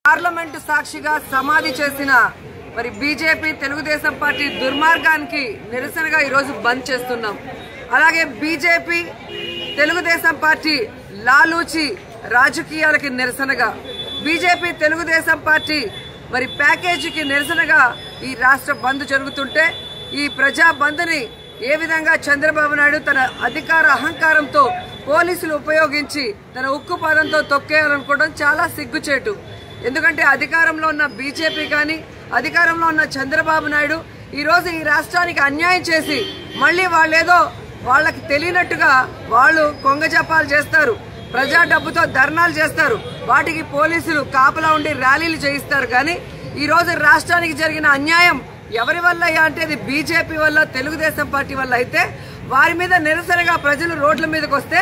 Parliament సాక్షిగా సమాధి చేసిన మరి బీజేపీ తెలుగుదేశం పార్టీ దుర్మార్గానికి నిరసనగా ఈరోజు బంద్ చేస్తున్నాం. అలాగే బీజేపీ తెలుగుదేశం పార్టీ లాలూచి రాజకీయాలకి నిరసనగా, బీజేపీ తెలుగుదేశం పార్టీ మరి ప్యాకేజీకి నిరసనగా ఈ రాష్ట్ర బంద్ జరుగుతుంటే ఈ ప్రజా బంద్ని ఏ విధంగా చంద్రబాబు నాయుడు తన అధికార అహంకారంతో పోలీసులు ఉపయోగించి తన ఉక్కు పాదంతో తొక్కేయాలనుకోవడం చాలా సిగ్గుచేటు. ఎందుకంటే అధికారంలో ఉన్న బీజేపీ కానీ అధికారంలో ఉన్న చంద్రబాబు నాయుడు ఈరోజు ఈ రాష్ట్రానికి అన్యాయం చేసి మళ్ళీ వాళ్ళేదో వాళ్ళకి తెలియనట్టుగా వాళ్ళు కొంగజపాలు చేస్తారు, ప్రజా డబ్బుతో ధర్నాలు చేస్తారు, వాటికి పోలీసులు కాపలా ఉండి ర్యాలీలు చేయిస్తారు. కానీ ఈరోజు రాష్ట్రానికి జరిగిన అన్యాయం ఎవరి వల్ల అంటే అది బీజేపీ వల్ల, తెలుగుదేశం పార్టీ వల్ల అయితే వారి మీద నిరసనగా ప్రజలు రోడ్ల మీదకి వస్తే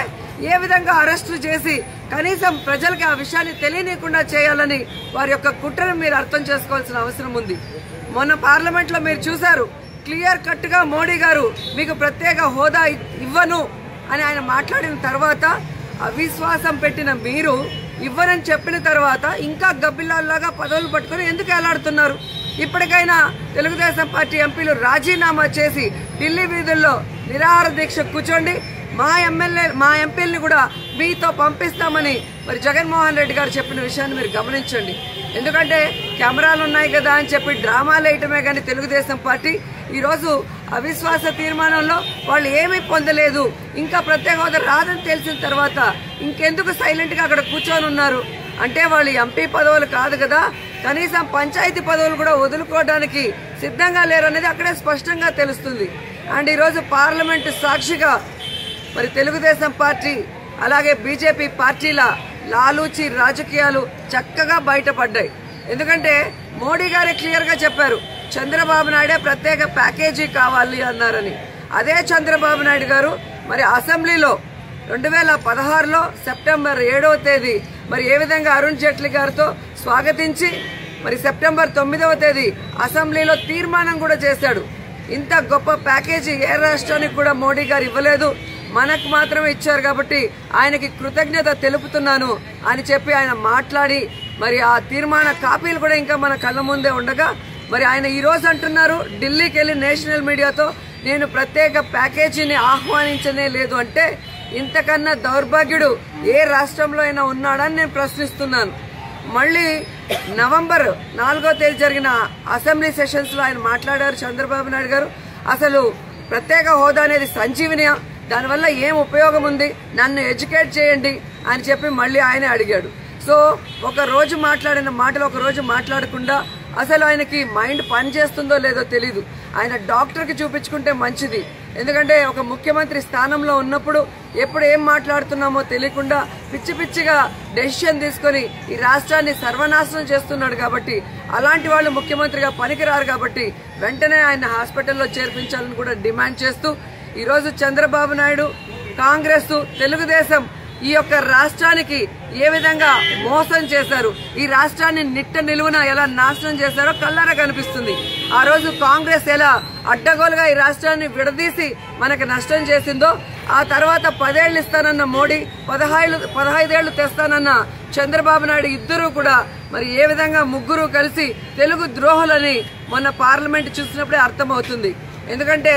ఏ విధంగా అరెస్టు చేసి కనీసం ప్రజలకి ఆ విషయాన్ని తెలియనీయకుండా చేయాలని వారి యొక్క కుట్రను మీరు అర్థం చేసుకోవాల్సిన అవసరం ఉంది. మొన్న పార్లమెంట్ లో మీరు చూశారు, క్లియర్ కట్ గా మోడీ గారు మీకు ప్రత్యేక హోదా ఇవ్వను అని ఆయన మాట్లాడిన తర్వాత అవిశ్వాసం పెట్టిన మీరు ఇవ్వనని చెప్పిన తర్వాత ఇంకా గబ్బిలాల్లాగా పదవులు పట్టుకుని ఎందుకు ఎలాడుతున్నారు? ఇప్పటికైనా తెలుగుదేశం పార్టీ ఎంపీలు రాజీనామా చేసి ఢిల్లీ వీధుల్లో నిరాహార దీక్ష కూర్చోండి. మా ఎంపీల్ని కూడా మీతో పంపిస్తామని మరి జగన్మోహన్ రెడ్డి గారు చెప్పిన విషయాన్ని మీరు గమనించండి. ఎందుకంటే కెమెరాలు ఉన్నాయి కదా అని చెప్పి డ్రామాలు వేయటమే కానీ తెలుగుదేశం పార్టీ ఈరోజు అవిశ్వాస తీర్మానంలో వాళ్ళు ఏమీ పొందలేదు, ఇంకా ప్రత్యేక హోదా రాదని తెలిసిన తర్వాత ఇంకెందుకు సైలెంట్ గా అక్కడ కూర్చొని ఉన్నారు అంటే వాళ్ళు ఎంపీ పదవులు కాదు కదా, కనీసం పంచాయతీ పదవులు కూడా వదులుకోవడానికి సిద్ధంగా లేరనేది అక్కడే స్పష్టంగా తెలుస్తుంది. అండ్ ఈరోజు పార్లమెంటు సాక్షిగా మరి తెలుగుదేశం పార్టీ అలాగే బీజేపీ పార్టీల లాలూచి రాజకీయాలు చక్కగా బయటపడ్డాయి. ఎందుకంటే మోడీ గారే క్లియర్ గా చెప్పారు చంద్రబాబు నాయుడే ప్రత్యేక ప్యాకేజీ కావాలి అన్నారని. అదే చంద్రబాబు నాయుడు గారు మరి అసెంబ్లీలో 2016లో సెప్టెంబర్ 7వ తేదీ మరి ఏ విధంగా అరుణ్ జైట్లీ గారితో స్వాగతించి మరి సెప్టెంబర్ 9వ తేదీ అసెంబ్లీలో తీర్మానం కూడా చేశాడు. ఇంత గొప్ప ప్యాకేజీ ఏ రాష్ట్రానికి కూడా మోడీ గారు ఇవ్వలేదు, మనకు మాత్రమే ఇచ్చారు కాబట్టి ఆయనకి కృతజ్ఞత తెలుపుతున్నాను అని చెప్పి ఆయన మాట్లాడి మరి ఆ తీర్మాన కాపీలు కూడా ఇంకా మన కళ్ళ ముందే ఉండగా మరి ఆయన ఈ రోజు అంటున్నారు ఢిల్లీకి వెళ్లి నేషనల్ మీడియాతో నేను ప్రత్యేక ప్యాకేజీని ఆహ్వానించనే లేదు అంటే ఇంతకన్నా దౌర్భాగ్యుడు ఏ రాష్ట్రంలో అయినా ఉన్నాడని నేను ప్రశ్నిస్తున్నాను. మళ్ళీ నవంబర్ 4వ తేదీ జరిగిన అసెంబ్లీ సెషన్స్ లో ఆయన మాట్లాడారు చంద్రబాబు నాయుడు గారు, అసలు ప్రత్యేక హోదా అనేది సంజీవినియా, దానివల్ల ఏం ఉపయోగం ఉంది, నన్ను ఎడ్యుకేట్ చేయండి అని చెప్పి మళ్ళీ ఆయనే అడిగాడు. సో ఒక రోజు మాట్లాడిన మాటలు ఒక రోజు మాట్లాడకుండా అసలు ఆయనకి మైండ్ పని చేస్తుందో లేదో తెలీదు. ఆయన డాక్టర్కి చూపించుకుంటే మంచిది. ఎందుకంటే ఒక ముఖ్యమంత్రి స్థానంలో ఉన్నప్పుడు ఎప్పుడు ఏం మాట్లాడుతున్నామో తెలియకుండా పిచ్చి పిచ్చిగా డెసిషన్ తీసుకుని ఈ రాష్ట్రాన్ని సర్వనాశనం చేస్తున్నాడు. కాబట్టి అలాంటి వాళ్ళు ముఖ్యమంత్రిగా పనికిరారు కాబట్టి వెంటనే ఆయన హాస్పిటల్లో చేర్పించాలని కూడా డిమాండ్ చేస్తూ ఈరోజు చంద్రబాబు నాయుడు, కాంగ్రెస్, తెలుగుదేశం ఈ యొక్క రాష్ట్రానికి ఏ విధంగా మోసం చేశారు, ఈ రాష్ట్రాన్ని నిట్ట నిలువున ఎలా నాశనం చేశారో కళ్ళారా కనిపిస్తుంది. ఆ రోజు కాంగ్రెస్ ఎలా అడ్డగోలుగా ఈ రాష్ట్రాన్ని విడదీసి మనకు నష్టం చేసిందో, ఆ తర్వాత 10 ఏళ్లు ఇస్తానన్న మోడీ 15 ఏళ్లు తెస్తానన్న చంద్రబాబు నాయుడు ఇద్దరూ కూడా మరి ఏ విధంగా ముగ్గురు కలిసి తెలుగు ద్రోహులని మొన్న పార్లమెంట్ చూసినప్పుడే అర్థమవుతుంది. ఎందుకంటే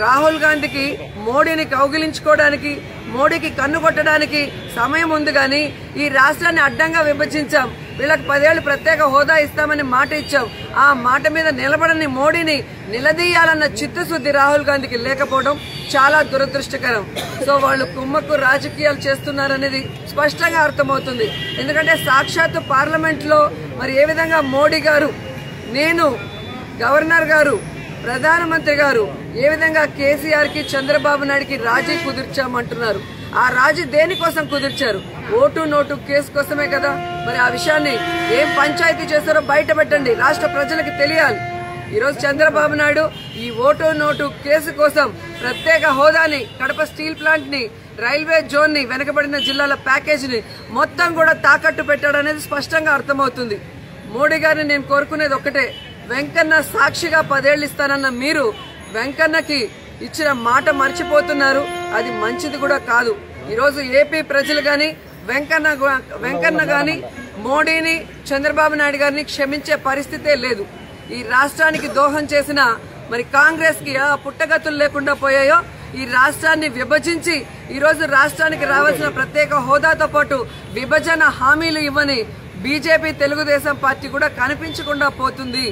రాహుల్ గాంధీకి మోడీని కౌగిలించుకోవడానికి, మోడీకి కన్ను కొట్టడానికి సమయం ఉంది కానీ ఈ రాష్ట్రాన్ని అడ్డంగా విభజించాం, వీళ్ళకి 10 ఏళ్లు ప్రత్యేక హోదా ఇస్తామని మాట ఇచ్చాం, ఆ మాట మీద నిలబడని మోడీని నిలదీయాలన్న చిత్తశుద్ధి రాహుల్ గాంధీకి లేకపోవడం చాలా దురదృష్టకరం. సో వాళ్ళు కుమ్మక్కు రాజకీయాలు చేస్తున్నారనేది స్పష్టంగా అర్థమవుతుంది. ఎందుకంటే సాక్షాత్తు పార్లమెంట్ లో మరి ఏ విధంగా మోడీ గారు, నేను, గవర్నర్ గారు, ప్రధానమంత్రి గారు ఏ విధంగా కేసీఆర్ కి చంద్రబాబు నాయుడుకి రాజీ కుదిర్చామంటున్నారు. ఆ రాజీ దేనికోసం కుదిర్చారు? ఓటు నోటు కేసు కోసమే కదా. మరి ఆ విషయాన్ని ఏం పంచాయతీ చేశారో బయట పెట్టండి, రాష్ట్ర ప్రజలకు తెలియాలి. ఈరోజు చంద్రబాబు నాయుడు ఈ ఓటు నోటు కేసు కోసం ప్రత్యేక హోదాని, కడప స్టీల్ ప్లాంట్ ని, రైల్వే జోన్ ని, వెనుకబడిన జిల్లాల ప్యాకేజీని మొత్తం కూడా తాకట్టు పెట్టాడనేది స్పష్టంగా అర్థమవుతుంది. మోడీ గారిని నేను కోరుకునేది ఒక్కటే, వెంకన్న సాక్షిగా 10 ఏళ్లు ఇస్తానన్న మీరు వెంకన్నకి ఇచ్చిన మాట మర్చిపోతున్నారు. అది మంచిది కూడా కాదు. ఈరోజు ఏపీ ప్రజలు గాని వెంకన్న గాని మోడీని చంద్రబాబు నాయుడు గారిని క్షమించే పరిస్థితే లేదు. ఈ రాష్ట్రానికి దోహం చేసిన మరి కాంగ్రెస్ కి పుట్టగతులు లేకుండా పోయాయో ఈ రాష్ట్రాన్ని విభజించి ఈరోజు రాష్ట్రానికి రావాల్సిన ప్రత్యేక హోదాతో పాటు విభజన హామీలు ఇవ్వని బీజేపీ తెలుగుదేశం పార్టీ కూడా కనిపించకుండా పోతుంది.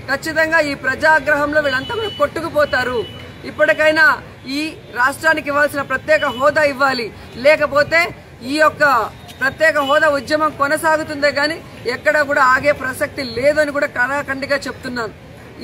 ఖచ్చితంగా ఈ ప్రజాగ్రహంలో వీళ్ళంతా కూడా కొట్టుకుపోతారు. ఇప్పటికైనా ఈ రాష్ట్రానికి ఇవ్వాల్సిన ప్రత్యేక హోదా ఇవ్వాలి, లేకపోతే ఈ యొక్క ప్రత్యేక హోదా ఉద్యమం కొనసాగుతుందే గాని ఎక్కడా కూడా ఆగే ప్రసక్తి లేదని కూడా కరాఖండిగా చెప్తున్నాను.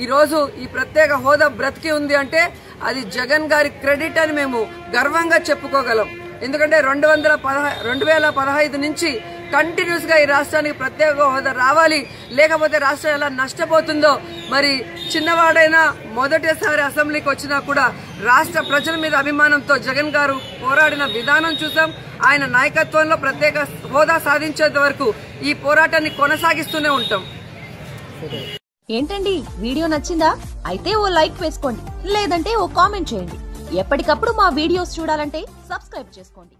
ఈ రోజు ఈ ప్రత్యేక హోదా బ్రతికి ఉంది అంటే అది జగన్ గారి క్రెడిట్ అని మేము గర్వంగా చెప్పుకోగలం. ఎందుకంటే 2015 నుంచి కంటిన్యూస్ గా ఈ రాష్ట్రానికి ప్రత్యేక హోదా రావాలి, లేకపోతే రాష్ట్రం ఎలా నష్టపోతుందో మరి చిన్నవాడైనా మొదటిసారి అసెంబ్లీకి వచ్చినా కూడా రాష్ట్ర ప్రజల మీద అభిమానంతో జగన్ గారు పోరాడిన విధానం చూసాం. ఆయన నాయకత్వంలో ప్రత్యేక హోదా సాధించేంత వరకు ఈ పోరాటాన్ని కొనసాగిస్తూనే ఉంటాం. ఏంటండి వీడియో నచ్చిందా? అయితే ఓ లైక్ వేసుకోండి, లేదంటే ఓ కామెంట్ చేయండి. ఎప్పటికప్పుడు మా వీడియోస్ చూడాలంటే సబ్స్క్రైబ్ చేసుకోండి.